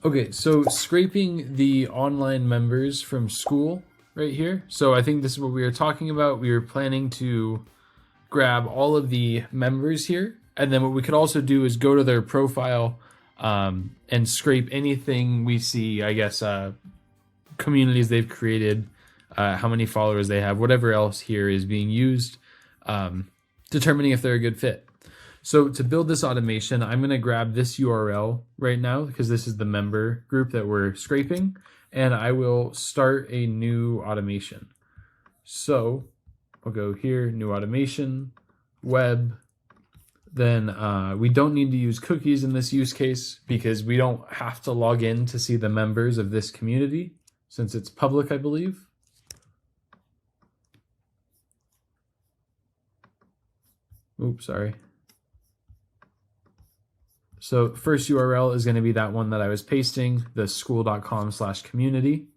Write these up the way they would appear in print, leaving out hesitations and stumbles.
Okay, so scraping the online members from school right here. So I think this is what we were talking about. We were planning to grab all of the members here. And then what we could also do is go to their profile and scrape anything we see, I guess, communities they've created, how many followers they have, whatever else here is being used, determining if they're a good fit. So to build this automation, I'm going to grab this URL right now because this is the member group that we're scraping, and I will start a new automation. So I'll go here, new automation, web. Then we don't need to use cookies in this use case because we don't have to log in to see the members of this community since it's public, I believe. Oops, sorry. So first URL is going to be that one that I was pasting, the school.com/community.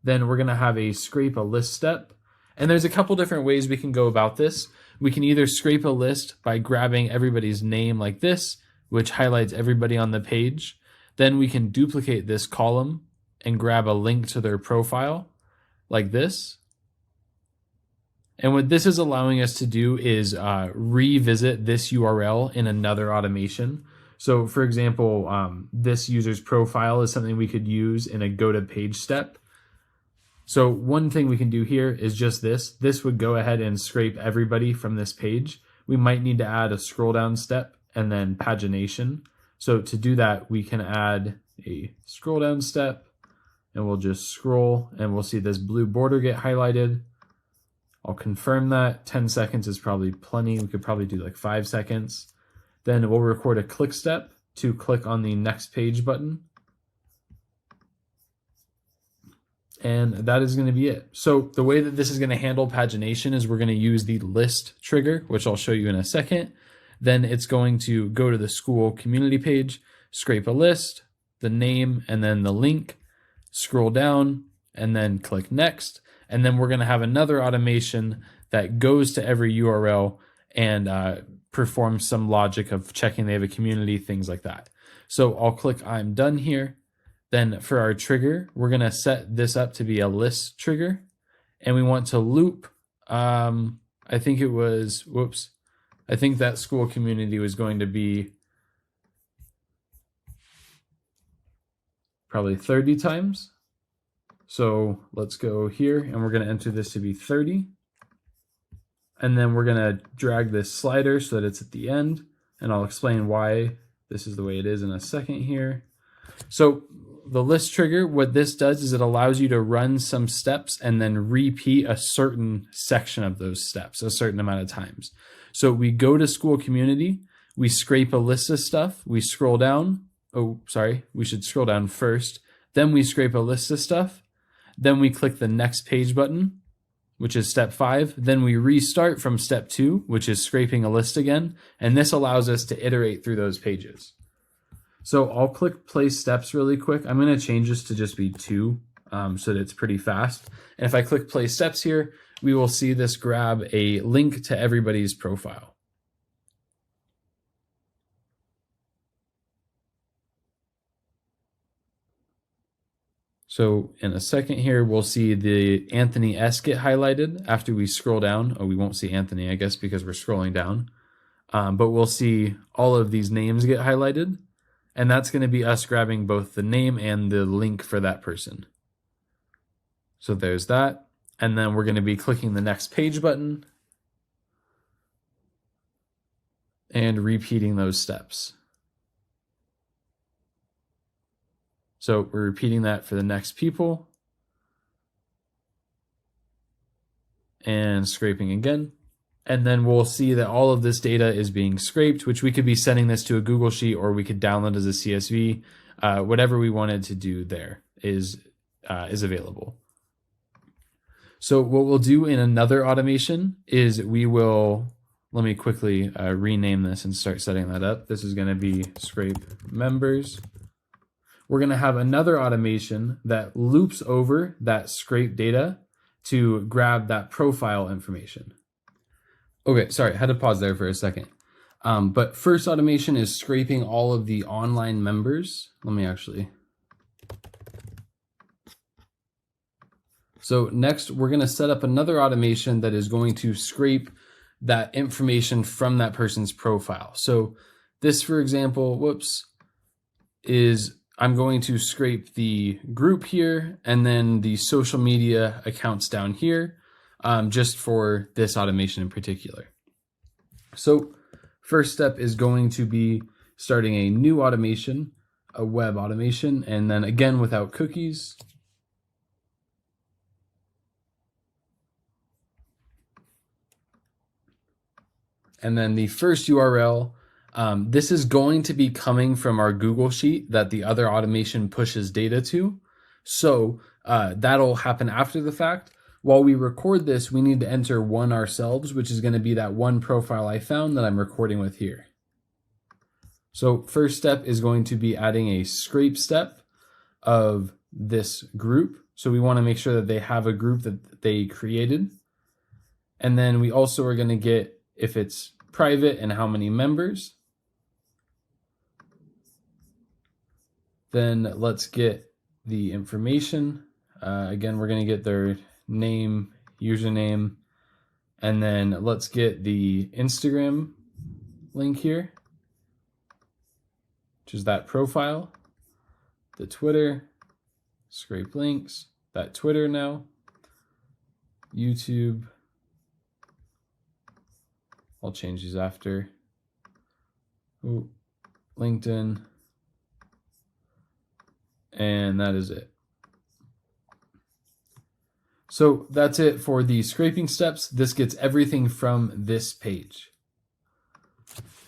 Then we're going to have a scrape a list step. And there's a couple different ways we can go about this. We can either scrape a list by grabbing everybody's name like this, which highlights everybody on the page. Then we can duplicate this column and grab a link to their profile like this. And what this is allowing us to do is revisit this URL in another automation. So for example, this user's profile is something we could use in a go to page step. So one thing we can do here is just this. This would go ahead and scrape everybody from this page. We might need to add a scroll down step and then pagination. So to do that, we can add a scroll down step and we'll just scroll and we'll see this blue border get highlighted. I'll confirm that 10 seconds is probably plenty. We could probably do like 5 seconds. Then we'll record a click step to click on the next page button. And that is going to be it. So the way that this is going to handle pagination is we're going to use the list trigger, which I'll show you in a second. Then it's going to go to the school community page, scrape a list, the name, and then the link, scroll down, and then click next. And then we're going to have another automation that goes to every URL and performs some logic of checking they have a community, things like that. So I'll click I'm done here. Then for our trigger, we're going to set this up to be a list trigger. And we want to loop, I think it was, whoops, I think that school community was going to be probably 30 times. So let's go here and we're going to enter this to be 30. And then we're going to drag this slider so that it's at the end. And I'll explain why this is the way it is in a second here. So the list trigger, what this does is it allows you to run some steps and then repeat a certain section of those steps a certain amount of times. So we go to school community, we scrape a list of stuff, we scroll down. Oh, sorry, we should scroll down first. Then we scrape a list of stuff. Then we click the next page button, which is step 5. Then we restart from step 2, which is scraping a list again. And this allows us to iterate through those pages. So I'll click play steps really quick. I'm going to change this to just be 2 so that it's pretty fast. And if I click play steps here, we will see this grab a link to everybody's profile. So in a second here, we'll see the Anthony S get highlighted after we scroll down. Oh, we won't see Anthony, I guess, because we're scrolling down. But we'll see all of these names get highlighted. And that's going to be us grabbing both the name and the link for that person. So there's that. And then we're going to be clicking the next page button and repeating those steps. So we're repeating that for the next people and scraping again. And then we'll see that all of this data is being scraped, which we could be sending this to a Google Sheet or we could download as a CSV. Whatever we wanted to do there is available. So what we'll do in another automation is we will, let me quickly rename this and start setting that up. This is going to be scrape members. We're going to have another automation that loops over that scrape data to grab that profile information. Okay, sorry, I had to pause there for a second. But first automation is scraping all of the online members. Let me actually So next, we're going to set up another automation that is going to scrape that information from that person's profile. So this, for example, is I'm going to scrape the group here and then the social media accounts down here, just for this automation in particular. So first step is going to be starting a new automation, a web automation, and then again without cookies. And then the first URL, this is going to be coming from our Google Sheet that the other automation pushes data to. So that'll happen after the fact. While we record this, we need to enter one ourselves, which is going to be that one profile I found that I'm recording with here. So first step is going to be adding a scrape step of this group. So we want to make sure that they have a group that they created. And then we also are going to get if it's private and how many members. Then let's get the information. Again, we're going to get their name, username, and then let's get the Instagram link here, which is that profile, the Twitter, scrape links, that Twitter now, YouTube. I'll change these after. Ooh, LinkedIn. And that is it. So that's it for the scraping steps. This gets everything from this page.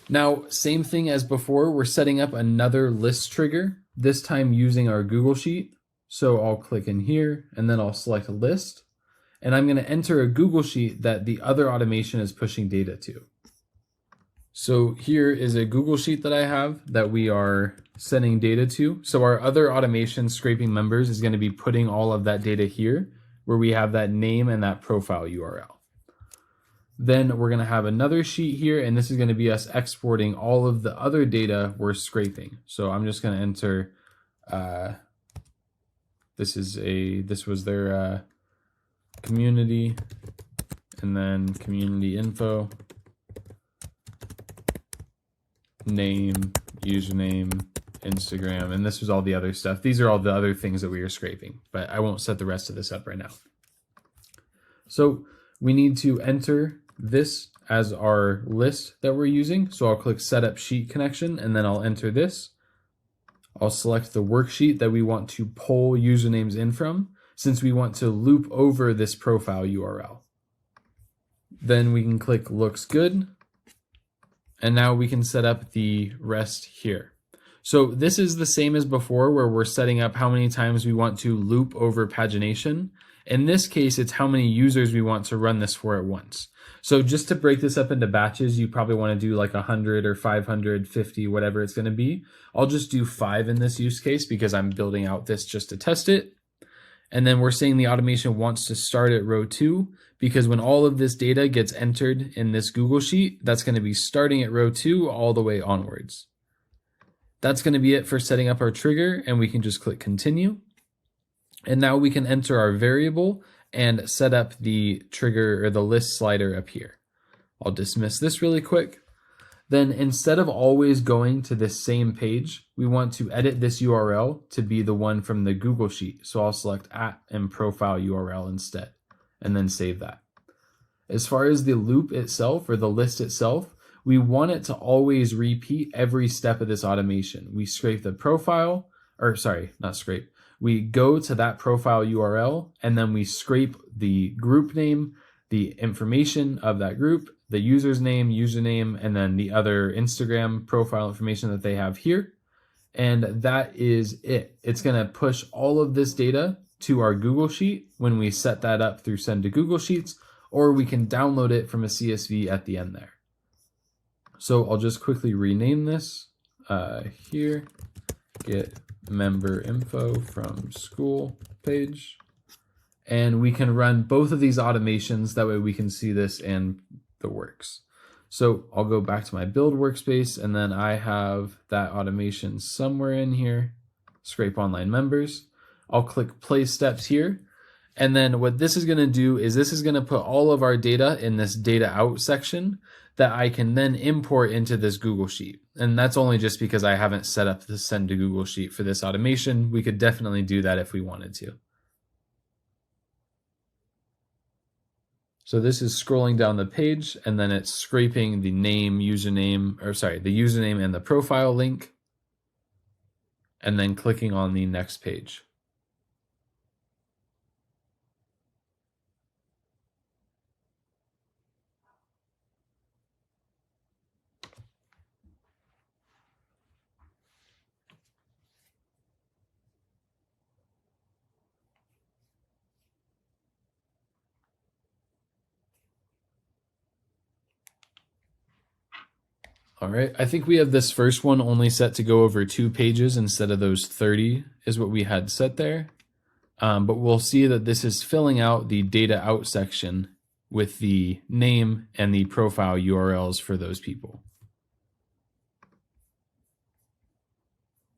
Now, same thing as before, we're setting up another list trigger, this time using our Google Sheet. So I'll click in here and then I'll select a list. And I'm going to enter a Google Sheet that the other automation is pushing data to. So here is a Google Sheet that I have that we are sending data to. So our other automation scraping members is going to be putting all of that data here where we have that name and that profile URL. Then we're going to have another sheet here, and this is going to be us exporting all of the other data we're scraping. So I'm just going to enter, this was their community, and then community info, name, username, Instagram, and this was all the other stuff. These are all the other things that we are scraping, but I won't set the rest of this up right now. So we need to enter this as our list that we're using. So I'll click Setup Sheet Connection, and then I'll enter this. I'll select the worksheet that we want to pull usernames in from, since we want to loop over this profile URL. Then we can click Looks Good, and now we can set up the rest here. So this is the same as before, where we're setting up how many times we want to loop over pagination. In this case, it's how many users we want to run this for at once. So just to break this up into batches, you probably want to do like 100 or 550, whatever it's going to be. I'll just do 5 in this use case because I'm building out this just to test it. And then we're saying the automation wants to start at row 2 because when all of this data gets entered in this Google Sheet, that's going to be starting at row 2 all the way onwards. That's going to be it for setting up our trigger, and we can just click continue. And now we can enter our variable and set up the trigger or the list slider up here. I'll dismiss this really quick. Then instead of always going to this same page, we want to edit this URL to be the one from the Google Sheet. So I'll select @ and profile URL instead, and then save that. As far as the loop itself or the list itself, we want it to always repeat every step of this automation. We scrape the profile, or sorry, not scrape. We go to that profile URL, and then we scrape the group name, the information of that group, the user's name, username, and then the other Instagram profile information that they have here. And that is it. It's going to push all of this data to our Google Sheet when we set that up through Send to Google Sheets, or we can download it from a CSV at the end there. So I'll just quickly rename this here, get member info from school page, and we can run both of these automations. That way we can see this and the works. So I'll go back to my build workspace, and then I have that automation somewhere in here, scrape online members. I'll click play steps here, And then what this is going to do is this is going to put all of our data in this data out section that I can then import into this Google Sheet. And that's only just because I haven't set up the send to Google Sheet for this automation. We could definitely do that if we wanted to. So this is scrolling down the page, and then it's scraping the name, username, or sorry, the username and the profile link, and then clicking on the next page. All right, I think we have this first one only set to go over 2 pages instead of those 30 is what we had set there. But we'll see that this is filling out the data out section with the name and the profile URLs for those people.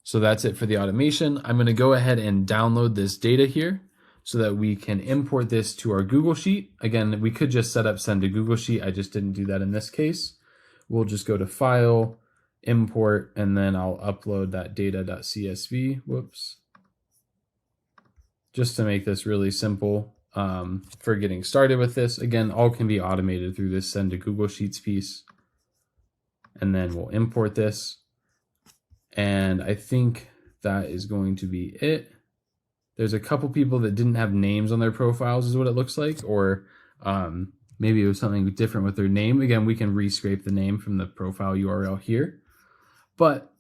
So that's it for the automation. I'm going to go ahead and download this data here so that we can import this to our Google Sheet. Again, we could just set up send to Google Sheet. I just didn't do that in this case. We'll just go to File, Import, and then I'll upload that data.csv. Whoops. Just to make this really simple for getting started with this. Again, all can be automated through this send to Google Sheets piece. And then we'll import this. And I think that is going to be it. There's a couple people that didn't have names on their profiles is what it looks like, or maybe it was something different with their name. Again, we can rescrape the name from the profile URL here. But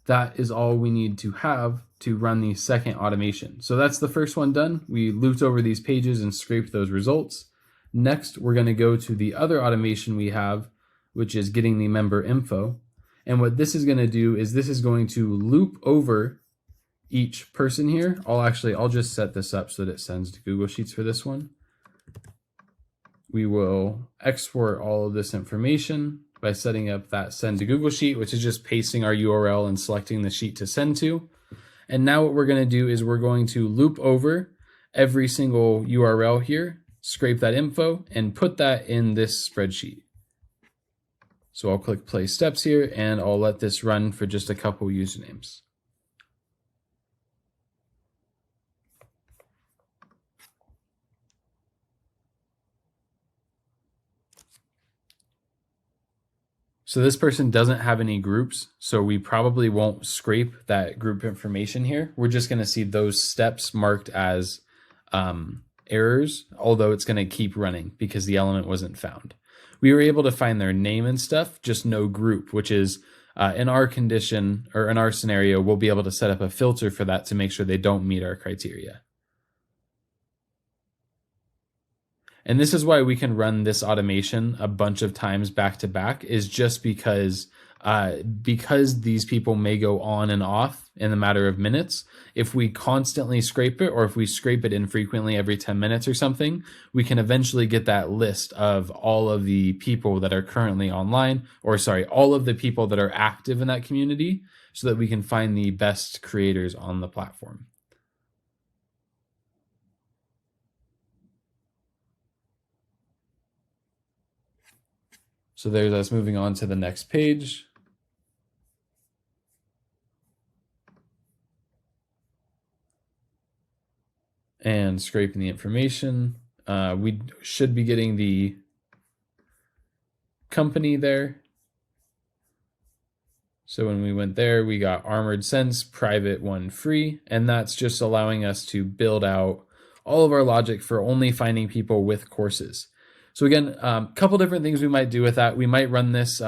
that is all we need to have to run the second automation. So that's the first one done. We looped over these pages and scraped those results. Next, we're going to go to the other automation we have, which is getting the member info. And what this is going to do is this is going to loop over each person here. I'll just set this up so that it sends to Google Sheets for this one. We will export all of this information by setting up that send to Google Sheet, which is just pasting our URL and selecting the sheet to send to. And now what we're going to do is we're going to loop over every single URL here, scrape that info, and put that in this spreadsheet. So I'll click play steps here, and I'll let this run for just a couple usernames. So this person doesn't have any groups, so we probably won't scrape that group information here. We're just going to see those steps marked as errors, although it's going to keep running because the element wasn't found. We were able to find their name and stuff, just no group, which is in our condition or in our scenario, we'll be able to set up a filter for that to make sure they don't meet our criteria. And this is why we can run this automation a bunch of times back to back, is just because these people may go on and off in a matter of minutes. If we constantly scrape it, or if we scrape it infrequently every 10 minutes or something, we can eventually get that list of all of the people that are currently online, or sorry, all of the people that are active in that community, so that we can find the best creators on the platform. So there's us moving on to the next page. And scraping the information. We should be getting the company there. So when we went there, we got Armored Sense, private one free, and that's just allowing us to build out all of our logic for only finding people with courses. So again, a couple different things we might do with that. We might run this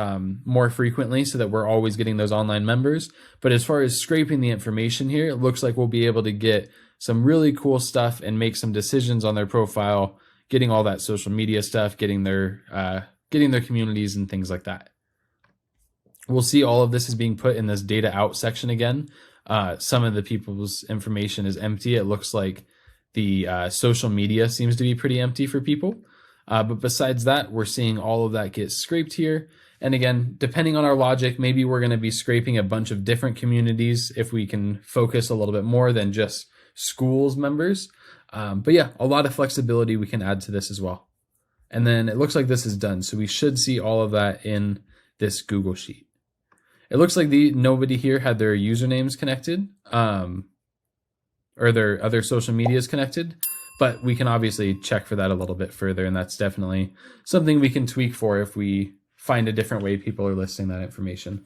more frequently so that we're always getting those online members. But as far as scraping the information here, it looks like we'll be able to get some really cool stuff and make some decisions on their profile, getting all that social media stuff, getting their communities and things like that. We'll see all of this is being put in this data out section again. Some of the people's information is empty. It looks like the social media seems to be pretty empty for people. But besides that, we're seeing all of that get scraped here. And again, depending on our logic, maybe we're going to be scraping a bunch of different communities if we can focus a little bit more than just schools members. But yeah, a lot of flexibility we can add to this as well. And then it looks like this is done. So we should see all of that in this Google Sheet. It looks like nobody here had their usernames connected, or their other social medias connected, but we can obviously check for that a little bit further. And that's definitely something we can tweak for if we find a different way people are listing that information.